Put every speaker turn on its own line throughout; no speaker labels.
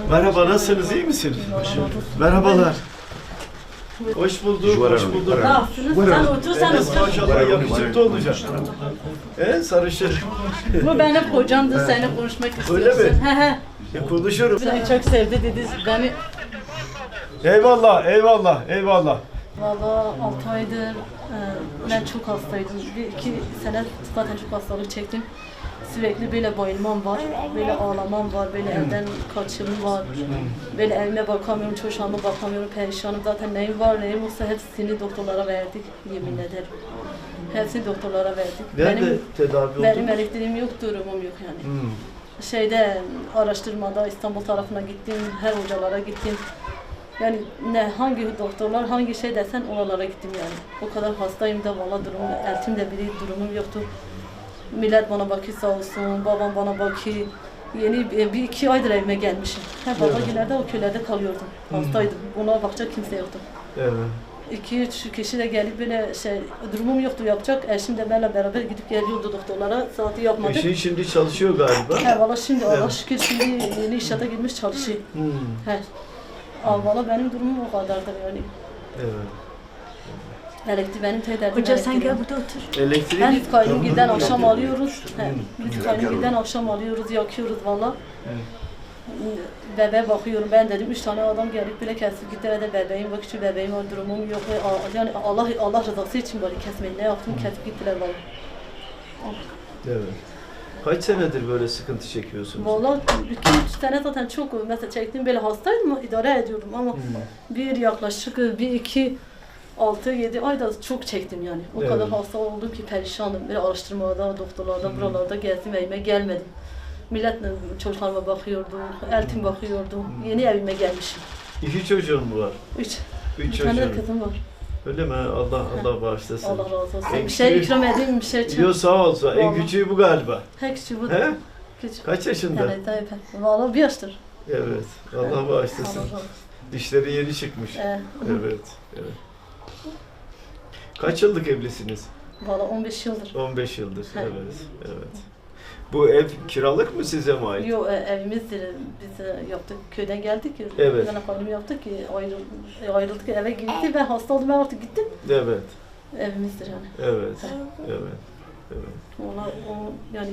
Merhaba, nasılsınız, iyi misiniz? Merhabalar. Hoş bulduk, hoş bulduk.
Sen otur, sen otur.
Maşallah yakışıklı olacaksın. Sarışın.
Bu benim kocamdı, seninle konuşmak istiyorsun.
Öyle mi?
He he.
Konuşurum.
Seni çok sevdi dedi, beni.
Eyvallah, eyvallah, eyvallah.
Vallahi 6 aydır ben çok hastaydım. 1-2 sene zaten çok hastalık çektim. Sürekli böyle bayılmam var, böyle ağlamam var, böyle evden kaçırım var. Böyle evime bakamıyorum, çocuğuma bakamıyorum, perişanım. Zaten neyim var, neyim yoksa hepsini doktorlara verdik, yemin ederim. Hepsini doktorlara verdik.
Nerede tedavi oldunuz?
Benim elektriğim yok, durumum yok yani. Şeyde, araştırmada İstanbul tarafına gittim, her hocalara gittim. Yani ne hangi doktorlar, hangi şey desen oralara gittim yani. O kadar hastayım da valla durumum, eltim de biri durumum yoktu. Millet bana bakıyor sağ olsun, babam bana bakıyor. Yeni 1-2 aydır evime gelmişim. Babagilerde o köylerde kalıyordum. Hastaydım. Ona bakacak kimse yoktu.
Evet.
2-3 kişi de gelip böyle durumum yoktu yapacak. Eşim de benimle beraber gidip geliyordu doktorlara. Saati yapmadık.
Eşin şimdi çalışıyor galiba.
Valla şimdi Allah şükür şimdi yeni inşaata girmiş çalışıyor. Valla benim durumum o kadardır yani.
Evet.
Elektrik benim tek derdim.
Hoca sen gel burada otur.
Elektrik.
Biz kaynımgilden akşam alıyoruz. Biz kaynımgilden akşam alıyoruz, yakıyoruz valla. Bebeğe bakıyorum. Ben dedim 3 tane adam gelip bile kesip gitti ve de bebeğim var, küçük bebeğim var, durumum yok. Yani Allah rızası için bari kesmeyin. Ne yaptım kesip gittiler valla.
Evet. Kaç senedir böyle sıkıntı çekiyorsunuz?
Valla 2-3 sene zaten çok mesela çektim böyle hastaydım idare ediyordum ama yaklaşık 6-7 ayda çok çektim yani. O kadar hasta oldum ki perişanım. Böyle araştırmada, doktorlarda, buralarda gezdim, evime gelmedim. Milletle çocuklarıma bakıyordum, eltim bakıyordum. Yeni evime gelmişim.
2 çocuğun mu var?
3.
3
Bir tane
çocuğun.
kızım var.
Öyle mi? Allah bağışlasın.
Allah razı olsun.
En
Bir şey
küçüğü-
ikram edeyim, bir şey
Yo sağ olsun. En
Vallahi.
küçüğü bu galiba.
He küçüğü bu.
He?
Küçük.
Kaç yaşında?
Evet, evet. Valla 1 yaştır.
Evet. Allah bağışlasın.
Allah razı olsun.
Dişleri yeni çıkmış.
Evet.
Evet. Kaç yıllık evlisiniz?
Valla 15 yıldır.
15 yıldır.
He.
Evet. Bu ev kiralık mı size mi ait?
Yok evimizdir. Biz yaptık. Köyden geldik.
Evet.
Yani hanım yaptık ki ayrıldık eve gitti. Ben hasta oldum ben artık gittim.
Evet.
Evimizdir yani.
Evet.
Ona o yani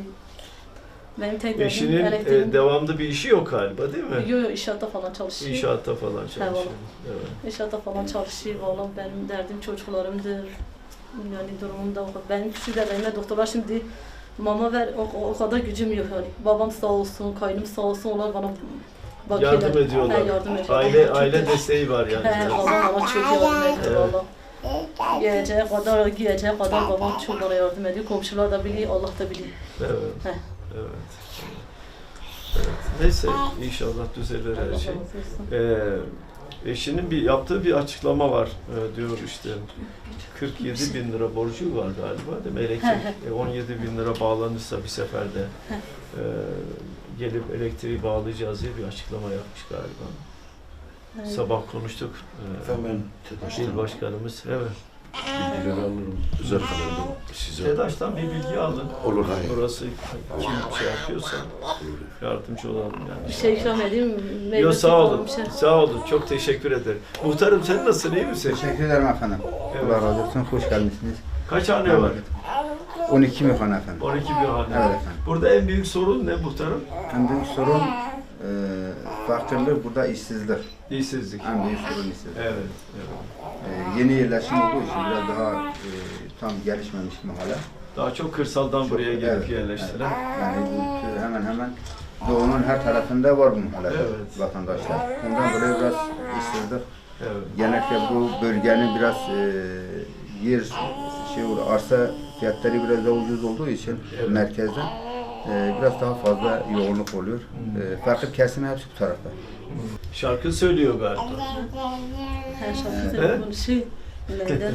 benim tek derdim
Eşinin
elektriğim.
devamlı bir işi yok galiba değil mi?
Yok inşaatta falan çalışıyor.
İnşaatta falan çalışıyor.
vallahi.
Evet.
İnşaatta falan çalışıyor. Valla benim derdim çocuklarımdır. Yani durumum da o kadar. Benim küçük bebeğime doktorlar şimdi mama ver o kadar gücüm yok yani. Babam sağ olsun, kaynım sağ olsun onlar bana bakıyorlar.
Yardım ediyorlar.
Yardım ediyorlar.
Aile desteği var yani.
Babam bana çok yardım ediyor valla. Giyeceği kadar babam çok bana yardım ediyor. Komşular da biliyor, Allah da biliyor.
Evet. Neyse inşallah düzelir her şey. Eşinin yaptığı bir açıklama var. Diyor işte 47.000 lira borcu var galiba değil mi? Elektrik 17.000 lira bağlanırsa bir seferde gelip elektriği bağlayacağız diye bir açıklama yapmış galiba. Sabah konuştuk. İl başkanımız. Evet.
Bilgileri alırım. Özel kalemden size.
TEDAŞ'tan bir bilgi alın.
Olur hayır.
Burası kim şey yapıyorsa yardımcı olalım yani.
Bir şey ikram edeyim.
Yo
meyve
sağ
suyu
olun.
falan bir şey.
Sağ olun. Çok teşekkür ederim. Muhtarım sen nasılsın? İyi misin?
Teşekkür ederim efendim.
Evet.
Allah razı olsun. Hoş gelmişsiniz.
Kaç hane var?
12 mihane efendim.
12 bir hane.
Evet efendim.
Burada en büyük sorun ne muhtarım?
En büyük sorun fakirlik, burada işsizlik.
İşsizlik.
En büyük sorun işsizlik.
Evet.
Yeni yerleşim olduğu için biraz daha tam gelişmemiş mahalle.
Daha çok kırsaldan buraya gelip
Evet,
yerleştiler.
Yani bu hemen doğunun her tarafında var bu mahalle
Evet.
vatandaşlar. Ondan dolayı biraz işsizlik.
Evet.
Genellikle bu bölgenin biraz yer şey olur. Arsa fiyatları biraz daha ucuz olduğu için merkezden biraz daha fazla yoğunluk oluyor. Farklı kesim hepsi bu tarafta.
Şarkı söylüyor galiba.
Her şarkı söylüyor konuşuyor. Neden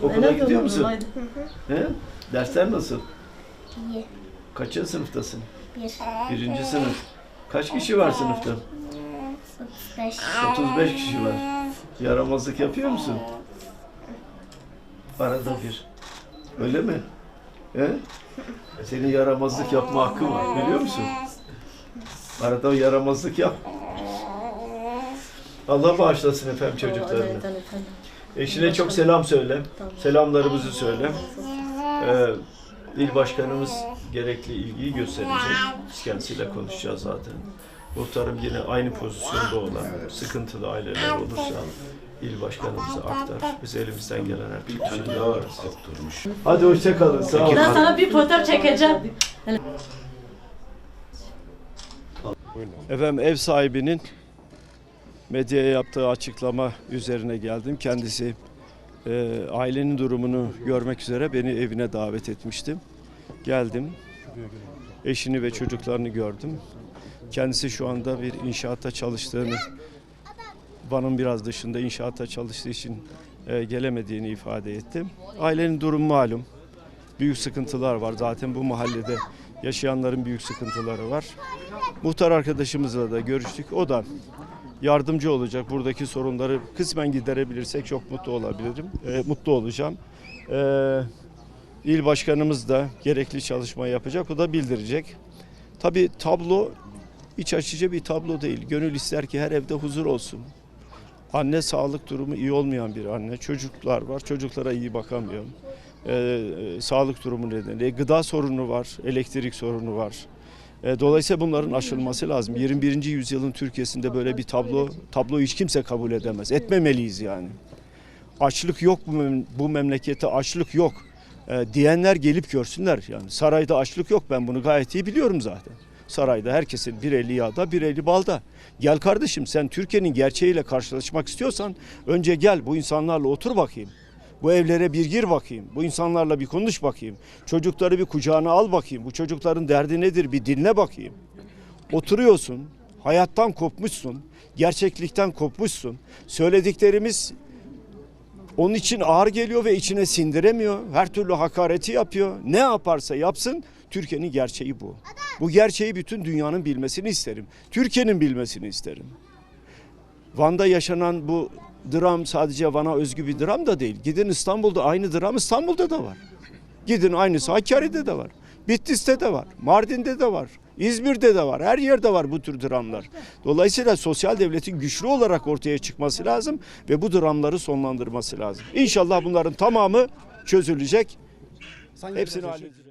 Okula gidiyor musun? He? Dersler nasıl?
İyi.
Kaçıncı sınıftasın?
1.
1. sınıf. Kaç kişi var sınıfta?
35.
35 kişi var. Yaramazlık yapıyor musun? Arada bir. Öyle mi? He? Senin yaramazlık yapma hakkın var. Biliyor musun? Arada yaramazlık yap. Allah bağışlasın efendim çocuklarını. Eşine çok selam söyle. Selamlarımızı söyle. İl başkanımız gerekli ilgiyi gösterecek. Biz kendisiyle konuşacağız zaten. Muhtarım yine aynı pozisyonda olan sıkıntılı aileler olursa il başkanımıza aktar. Biz elimizden gelen her türlü şeyi yaparız. Hadi hoşça kalın. Sağ olun.
Ben sana bir fotoğraf çekeceğim.
Efendim ev sahibinin medyaya yaptığı açıklama üzerine geldim. Kendisi ailenin durumunu görmek üzere beni evine davet etmiştim. Geldim. Eşini ve çocuklarını gördüm. Kendisi şu anda bir inşaatta çalıştığını, Van'ın biraz dışında inşaatta çalıştığı için gelemediğini ifade ettim. Ailenin durumu malum. Büyük sıkıntılar var. Zaten bu mahallede yaşayanların büyük sıkıntıları var. Muhtar arkadaşımızla da görüştük. O da yardımcı olacak. Buradaki sorunları kısmen giderebilirsek çok mutlu olabilirim. Mutlu olacağım. İl başkanımız da gerekli çalışma yapacak. O da bildirecek. Tabii tablo iç açıcı bir tablo değil. Gönül ister ki her evde huzur olsun. Anne sağlık durumu iyi olmayan bir anne. Çocuklar var. Çocuklara iyi bakamıyor. Sağlık durumu nedeniyle. Gıda sorunu var. Elektrik sorunu var. Dolayısıyla bunların aşılması lazım. 21. yüzyılın Türkiye'sinde böyle bir tabloyu hiç kimse kabul edemez. Etmemeliyiz yani. Açlık yok bu memlekette, açlık yok. Diyenler gelip görsünler. Yani sarayda açlık yok, ben bunu gayet iyi biliyorum zaten. Sarayda herkesin bir eli yağda, bir eli balda. Gel kardeşim, sen Türkiye'nin gerçeğiyle karşılaşmak istiyorsan önce gel bu insanlarla otur bakayım. Bu evlere bir gir bakayım. Bu insanlarla bir konuş bakayım. Çocukları bir kucağına al bakayım. Bu çocukların derdi nedir bir dinle bakayım. Oturuyorsun, hayattan kopmuşsun, gerçeklikten kopmuşsun. Söylediklerimiz onun için ağır geliyor ve içine sindiremiyor. Her türlü hakareti yapıyor. Ne yaparsa yapsın Türkiye'nin gerçeği bu. Bu gerçeği bütün dünyanın bilmesini isterim. Türkiye'nin bilmesini isterim. Van'da yaşanan bu dram sadece Van'a özgü bir dram da değil. Gidin İstanbul'da aynı dram İstanbul'da da var. Gidin aynısı Hakkari'de de var. Bitlis'te de var. Mardin'de de var. İzmir'de de var. Her yerde var bu tür dramlar. Dolayısıyla sosyal devletin güçlü olarak ortaya çıkması lazım ve bu dramları sonlandırması lazım. İnşallah bunların tamamı çözülecek. Hepsini halledeceğiz.